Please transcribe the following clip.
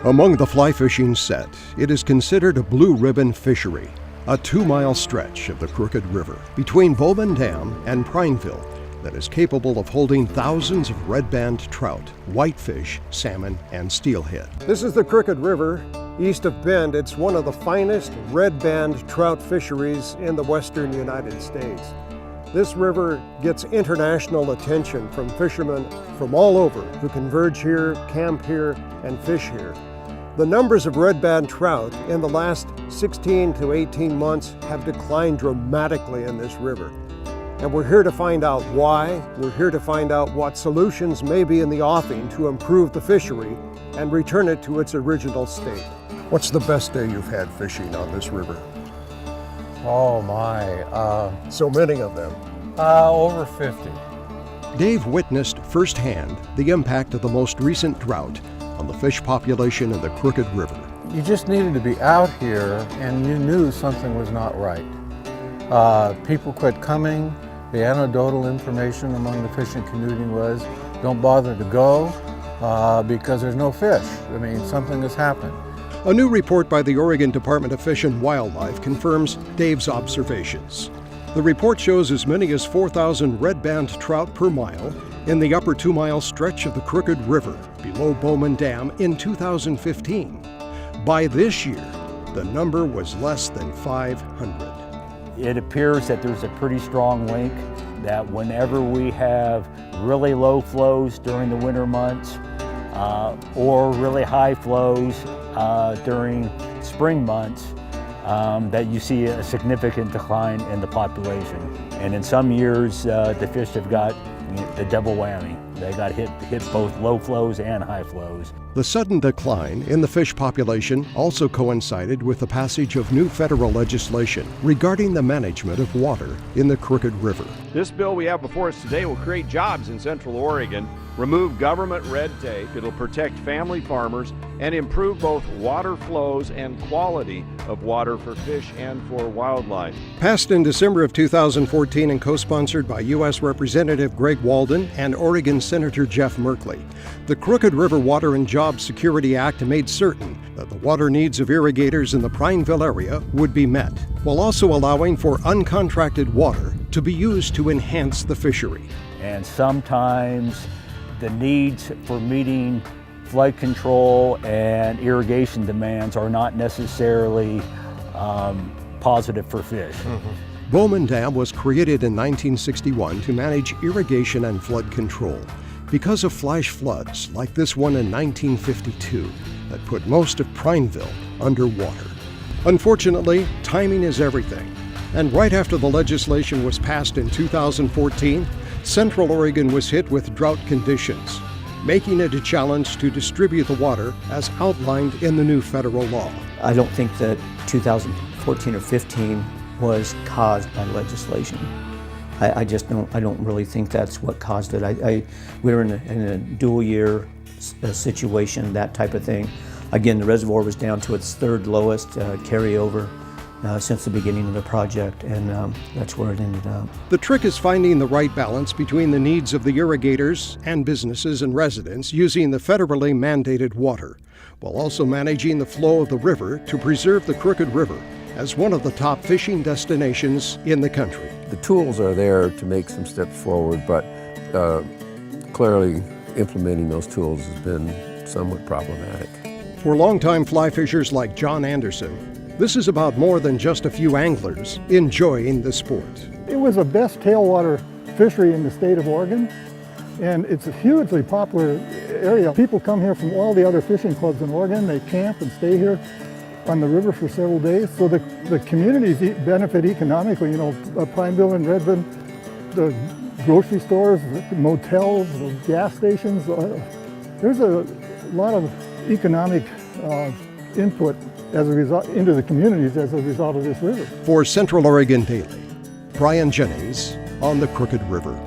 Among the fly fishing set, it is considered a blue ribbon fishery, a 2-mile stretch of the Crooked River between Bowman Dam and Prineville that is capable of holding thousands of redband trout, whitefish, salmon, and steelhead. This is the Crooked River. East of Bend, it's one of the finest redband trout fisheries in the western United States. This river gets international attention from fishermen from all over who converge here, camp here, and fish here. The numbers of redband trout in the last 16 to 18 months have declined dramatically in this river. And we're here to find out why. We're here to find out what solutions may be in the offing to improve the fishery and return it to its original state. What's the best day you've had fishing on this river? Oh my, So many of them. over 50. Dave witnessed firsthand the impact of the most recent drought on the fish population in the Crooked River. You just needed to be out here and you knew something was not right. People quit coming. The anecdotal information among the fishing community was, don't bother to go because there's no fish. I mean, something has happened. A new report by the Oregon Department of Fish and Wildlife confirms Dave's observations. The report shows as many as 4,000 redband trout per mile in the upper 2-mile stretch of the Crooked River below Bowman Dam in 2015. By this year, the number was less than 500. It appears that there's a pretty strong link that whenever we have really low flows during the winter months or really high flows during spring months, that you see a significant decline in the population. And in some years, the fish have got the double whammy. They got hit both low flows and high flows. The sudden decline in the fish population also coincided with the passage of new federal legislation regarding the management of water in the Crooked River. This bill we have before us today will create jobs in Central Oregon, remove government red tape, it'll protect family farmers, and improve both water flows and quality of water for fish and for wildlife. Passed in December of 2014 and co-sponsored by U.S. Representative Greg Walden and Oregon Senator Jeff Merkley, the Crooked River Water and Job Security Act made certain that the water needs of irrigators in the Prineville area would be met, while also allowing for uncontracted water to be used to enhance the fishery. And sometimes the needs for meeting flood control and irrigation demands are not necessarily positive for fish. Bowman Dam was created in 1961 to manage irrigation and flood control because of flash floods like this one in 1952 that put most of Prineville underwater. Unfortunately, timing is everything. And right after the legislation was passed in 2014, Central Oregon was hit with drought conditions, making it a challenge to distribute the water as outlined in the new federal law. I don't think that 2014 or 15 was caused by legislation. I don't really think that's what caused it. We were in a dual year situation, that type of thing. Again, the reservoir was down to its third lowest carryover since the beginning of the project, and that's where it ended up. The trick is finding the right balance between the needs of the irrigators and businesses and residents using the federally mandated water, while also managing the flow of the river to preserve the Crooked River as one of the top fishing destinations in the country. The tools are there to make some steps forward, but clearly implementing those tools has been somewhat problematic. For longtime fly fishers like John Anderson, this is about more than just a few anglers enjoying the sport. It was the best tailwater fishery in the state of Oregon, and it's a hugely popular area. People come here from all the other fishing clubs in Oregon. They camp and stay here on the river for several days. So the communities benefit economically. You know, Prineville and Redband, the grocery stores, the motels, the gas stations. There's a lot of economic input as a result into the communities as a result of this river. For Central Oregon Daily, Jennings on the Crooked River.